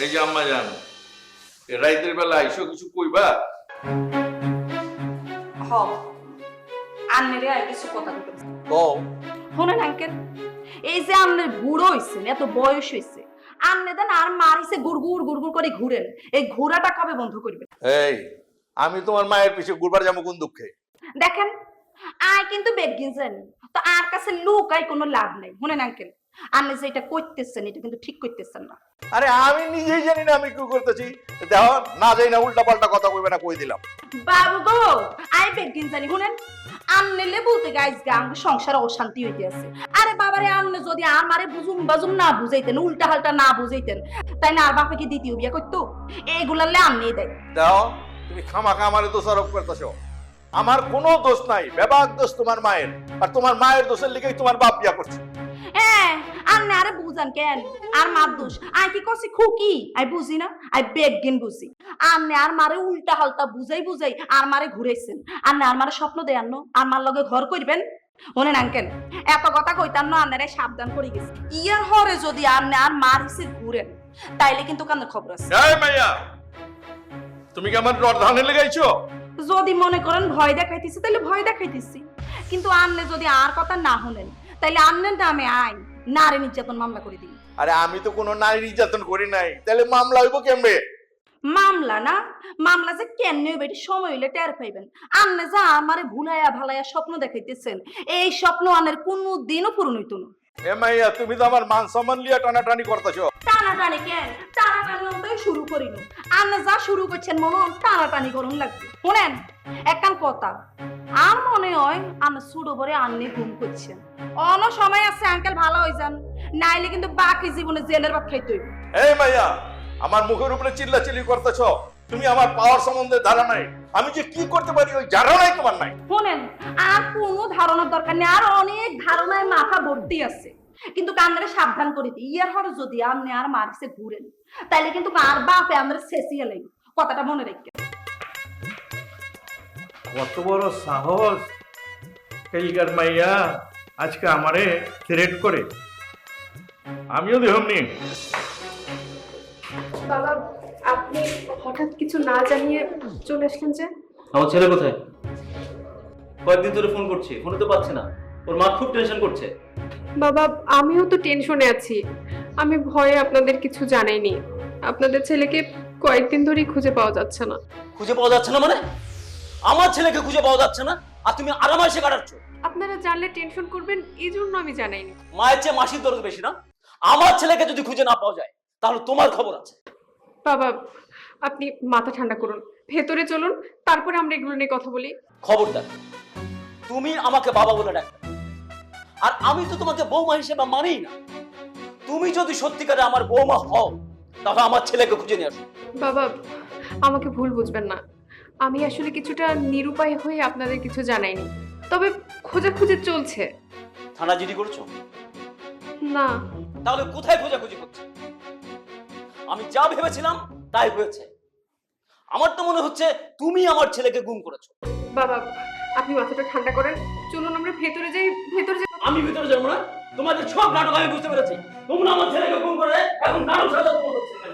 এই যে আম্মা জান, রাইতের বেলা আইসো কিছু কইবা? হ আন্নেরে আর কিছু কথা বলতে কও। শোনেন আঙ্কেল, এই যে আন্নের বুড়ো হইছেন, এত বয়স হইছে, আন্নে দেন আর মারিছে গুড়গুড় গুড়গুড় করে ঘুরেন, এই ঘোরাটা কবে বন্ধ করবেন? এই আমি তোমার মায়ের পিছে ঘুরবার যাবো কোন দুঃখে? দেখেন আয় কিন্তু বেগিন জানি তো আর কাছে লুকাই কোনো লাভ নাই। শুনেন আঙ্কেল, আন্নে যে এটা করতেছেন এটা কিন্তু ঠিক করতেছেন না। আরে আমি নিজেই জানি না আমি কি করতেছি। দেখো না যাই না উল্টা পাল্টা কথা কইবে না, কই দিলাম। বাবু গো আই বেগিন জানি শুনেন, আন্নেলে বলতে গাইজ গাঙ্গ সংসারে অশান্তি হইতে আছে। আরে বাবারে আন্নে যদি আমারে বুঝুম বাজুম না বুঝাইতেন, উল্টা হালটা না বুঝাইতেন, তাই না আর বাপে কি দ্বিতীয় বিয়ে করতো? এইগুলালে আন্নেই দেয়। দেখো তুমি খামাখা আমারে দোষারোপ করতেছো। আমার কোনো দোষ নাই, বেবাক দোষ তোমার মায়ের। আর তোমার মায়ের দোষের লিগেই তোমার বাপ বিয়া করছে। হ্যাঁ আন্নে আরে বুঝান কেন? আর মার দোষ আই কি কছি খুকি? আই বুঝি না, আই বেগিন বুঝি। আন্নে আর মারে উল্টা হালটা বুঝাই বুঝাই আর মারে ঘুরাইছেন। আন্নে আর মারে স্বপ্ন দেয়ান না আর মার লগে ঘর করবেন। শোনেন আঙ্কেল, এত কথা কইতাম না, আন্নারে সাবধান করে গেছি। ইয়ার হরে যদি আন্নে আর মার হিসেবে ঘুরেন তাইলে কিন্তু কান্দের খবর আছে। এই মাইয়া, তুমি কি আমার রড ধানে লাগাইছো? যদি মনে করেন ভয় দেখাইতেছি তাহলে ভয় দেখাইতেছি, কিন্তু আন্নে যদি আর কথা না শুনেন তাইলে আন্নের নামে আইন নারী নির্যাতন মামলা করে দিন। আরে আমি তো কোনো নারী নির্যাতন করি নাই, তাহলে মামলা হইব কেমনে? মামলা না, মামলা যে কেন হইবে এটা সময় হইলে টের পাইবেন। আন্নে যা আমারে ভুলাইয়া ভালাইয়া স্বপ্ন দেখাইতেছেন, এই স্বপ্ন আনের কোনো দিনও পূরণ হইতো না। এ মাইয়া, তুমি তো আমার মান সম্মান লিয়া টানাটানি করতেছো। টানাটানি কেন? টানাটানি অন্তই শুরু করিনি। আন্নে যা শুরু করছেন মনে হয় টানাটানি করুন লাগবে। শুনেন একখান কথা, আর মনে হয় আন্নে ছোট বড়ে আন্নে ঘুম করছেন। অন সময় আছে আঙ্কেল, ভালো হয়ে যান, নাইলে কিন্তু বাকি জীবনে জেলের ভাত খাইতে হইবে। এই মাইয়া, আমার মুখের উপরে চিল্লাচিল্লি করতেছো। তুমি আমার পাওয়ার সম্বন্ধে ধারণা নাই, আমি যে কি করতে পারি ওই ধারণাই তোমার নাই। শুনেন আর কোনো ধারণার দরকার নেই, আর অনেক ধারণায় মাথা ভর্তি আছে, কিন্তু কান্দারে সাবধান করে দিই। ইয়ার হরে যদি আপনি আর মারিসে ঘুরেন তাইলে কিন্তু আর বাপে আমরা শেষিয়ে লাগবে, কথাটা মনে রেখে। কত বড় সাহস এইগার মাইয়া আজকে আমারে থ্রেট করে। আমিও দেহমনি। বাবা, আপনি হঠাৎ কিছু না জানিয়ে চলে আসলেন যে? আমার ছেলে কোথায়? কয়েকদিন ধরে ফোন করছি, ফোনে তো পাচ্ছে না। ওর মা খুব টেনশন করছে। বাবা, আমিও তো টেনশনে আছি। আমি ভয়ে আপনাদের কিছু জানাইনি। আপনাদের ছেলেকে কয়েকদিন ধরেই খুঁজে পাওয়া যাচ্ছে না। খুঁজে পাওয়া যাচ্ছে না মানে? আমার ছেলেকে খুঁজে পাওয়া যাচ্ছে না আর তুমি আরামাইশে কাটাচ্ছ। আপনারা জানলে টেনশন করবেন, এই জন্য আমি জানাইনি। মায়ের চেয়ে মাসির দরদ বেশি না? আমার ছেলেকে যদি খুঁজে না পাওয়া যায় তাহলে তোমার খবর আছে। বাবা, আপনি মাথা ঠান্ডা করুন, ভেতরে চলুন, তারপরে আমরা এগুলো নিয়ে কথা বলি। খবরদার, তুমি আমাকে বাবা বলে ডাকবে, আর আমি তো তোমাকে বৌমা হিসেবে মানিই না। তুমি যদি সত্যিকারে আমার বৌমা হও তাহলে আমার ছেলেকে খুঁজে নিয়ে আসো। বাবা, আমাকে ভুল বুঝবেন না, আমি আসলে কিছুটা নিরুপায় হয়ে আপনাদের কিছু জানাইনি, তবে খোঁজাখুঁজি চলছে। থানা জিডি করেছো? না। তাহলে কোথায় খোঁজাখুঁজি করছে? আমি যা ভেবেছিলাম তাই হয়েছে। আমার তো মনে হচ্ছে তুমি আমার ছেলেকে গুম করেছো। বাবা, আপনি মাথাটা ঠান্ডা করেন, চলুন আমরা ভেতরে যাই। ভেতরে যাই। আমি ভিতরে যাবো না, তোমাদের সব নাটক আমি বুঝতে পেরেছি। তোমরা আমার ছেলেকে গুম করে এখন নাটক সাজাচ্ছ।